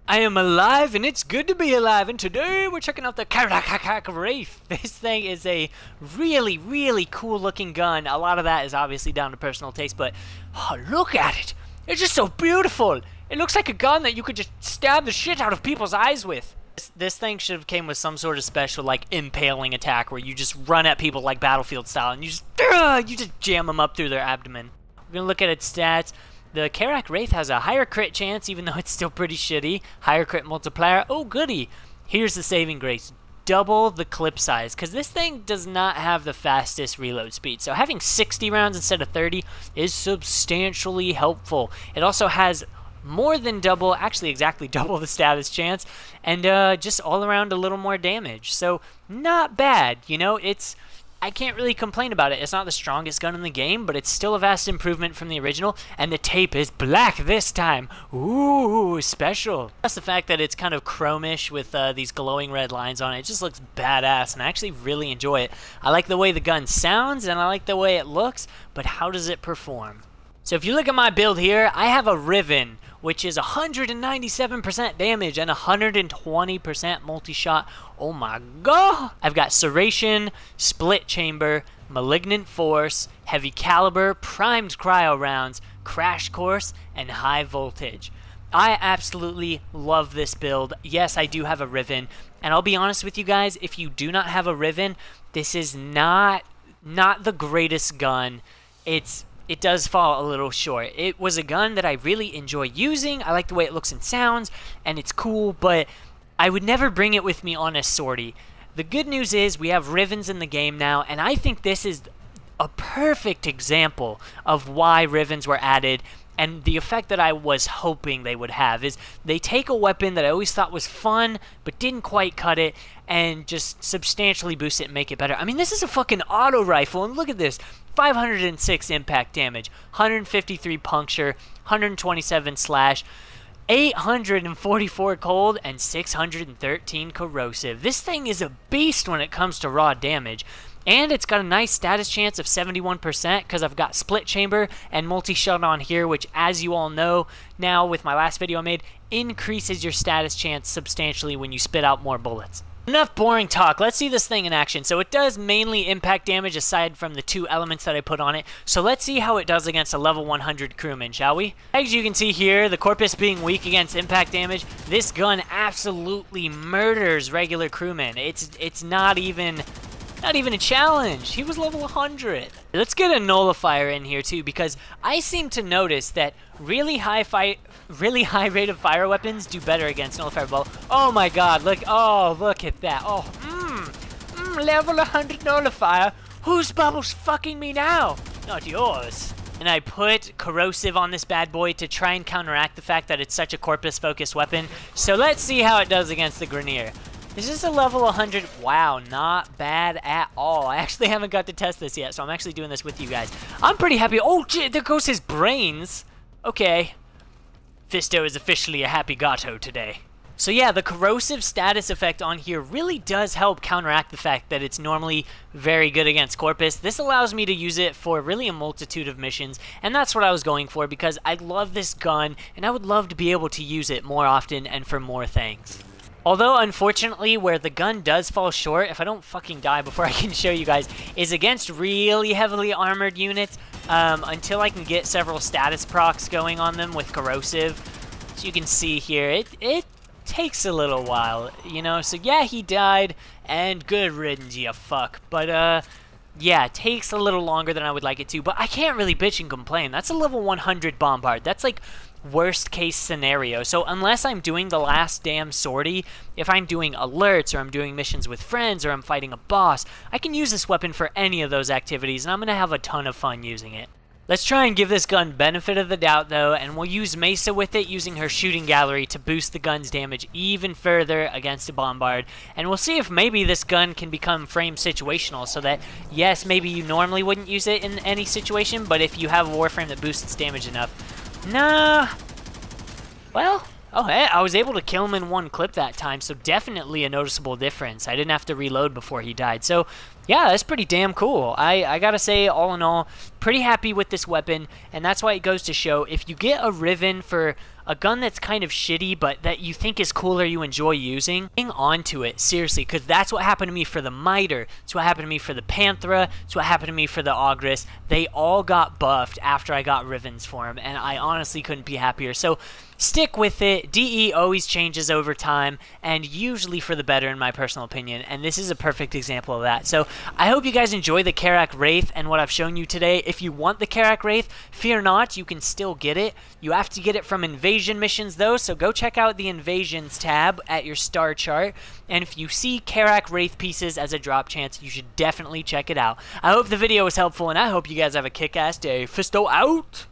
I am alive, and it's good to be alive, and today we're checking out the Karak wraith. This thing is a really, really cool looking gun. A lot of that is obviously down to personal taste, but oh, look at it. It's just so beautiful. It looks like a gun that you could just stab the shit out of people's eyes with. This thing should have came with some sort of special, like, impaling attack where you just run at people like Battlefield style, and you just jam them up through their abdomen. We're gonna look at its stats. The Karak Wraith has a higher crit chance, even though it's still pretty shitty. Higher crit multiplier. Oh, goody. Here's the saving grace. Double the clip size, because this thing does not have the fastest reload speed. So having 60 rounds instead of 30 is substantially helpful. It also has more than double, actually exactly double the status chance, and just all around a little more damage. So not bad, you know, I can't really complain about it. It's not the strongest gun in the game, but it's still a vast improvement from the original, and the tape is black this time. Ooh, special. Plus the fact that it's kind of chromish with these glowing red lines on it. It just looks badass, and I actually really enjoy it. I like the way the gun sounds, and I like the way it looks, but how does it perform? So if you look at my build here, I have a Riven, which is 197% damage and 120% multi-shot. Oh my god! I've got Serration, Split Chamber, Malignant Force, Heavy Caliber, Primed Cryo Rounds, Crash Course, and High Voltage. I absolutely love this build. Yes, I do have a Riven, and I'll be honest with you guys, if you do not have a Riven, this is not the greatest gun. It does fall a little short. It was a gun that I really enjoy using. I like the way it looks and sounds, and it's cool, but I would never bring it with me on a sortie. The good news is we have Rivens in the game now, and I think this is a perfect example of why Rivens were added, and the effect that I was hoping they would have is they take a weapon that I always thought was fun, but didn't quite cut it, and just substantially boost it and make it better. I mean, this is a fucking auto rifle, and look at this. 506 impact damage, 153 puncture, 127 slash, 844 cold, and 613 corrosive. This thing is a beast when it comes to raw damage. And it's got a nice status chance of 71% because I've got Split Chamber and Multi-Shot on here, which, as you all know now with my last video I made, increases your status chance substantially when you spit out more bullets. Enough boring talk, let's see this thing in action. So it does mainly impact damage aside from the 2 elements that I put on it. So let's see how it does against a level 100 crewman, shall we? As you can see here, the Corpus being weak against impact damage, this gun absolutely murders regular crewmen. It's not even a challenge. He was level 100. Let's get a nullifier in here too, because I seem to notice that really high rate of fire weapons do better against nullifier bullet. Oh my god, look at that. Oh, level 100 nullifier. Whose bubble's fucking me now? Not yours. And I put corrosive on this bad boy to try and counteract the fact that it's such a corpus focused weapon. So let's see how it does against the Grenier. Is this a level 100? Wow, not bad at all. I actually haven't got to test this yet, so I'm actually doing this with you guys. I'm pretty happy. Oh, shit, there goes his brains. Okay. Fisto is officially a happy gato today. So yeah, the corrosive status effect on here really does help counteract the fact that it's normally very good against Corpus. This allows me to use it for really a multitude of missions, and that's what I was going for because I love this gun, and I would love to be able to use it more often and for more things. Although, unfortunately, where the gun does fall short, if I don't fucking die before I can show you guys, is against really heavily armored units, until I can get several status procs going on them with corrosive. So you can see here, it takes a little while, you know? So yeah, he died, and good riddance, you fuck. But, yeah, it takes a little longer than I would like it to, but I can't really bitch and complain. That's a level 100 bombard. That's like worst case scenario. So unless I'm doing the last damn sortie, if I'm doing alerts or I'm doing missions with friends or I'm fighting a boss, I can use this weapon for any of those activities and I'm gonna have a ton of fun using it. Let's try and give this gun benefit of the doubt though, and we'll use Mesa with it using her shooting gallery to boost the gun's damage even further against a bombard. And we'll see if maybe this gun can become frame situational so that, yes, maybe you normally wouldn't use it in any situation, but if you have a Warframe that boosts its damage enough. Nah. Well, oh, hey, I was able to kill him in one clip that time, so definitely a noticeable difference. I didn't have to reload before he died. So, yeah, that's pretty damn cool. I gotta say, all in all, pretty happy with this weapon, and that's why it goes to show, if you get a Riven for a gun that's kind of shitty but that you think is cool or you enjoy using, hang on to it, seriously, because that's what happened to me for the Miter, it's what happened to me for the Panthera, it's what happened to me for the Augris. They all got buffed after I got Rivens for them, and I honestly couldn't be happier. So stick with it. DE always changes over time, and usually for the better in my personal opinion, and this is a perfect example of that. So I hope you guys enjoy the Karak Wraith and what I've shown you today. If you want the Karak Wraith, fear not, you can still get it. You have to get it from invasion missions though, so go check out the invasions tab at your star chart, and if you see Karak Wraith pieces as a drop chance, you should definitely check it out. I hope the video was helpful, and I hope you guys have a kick-ass day. Fisto out!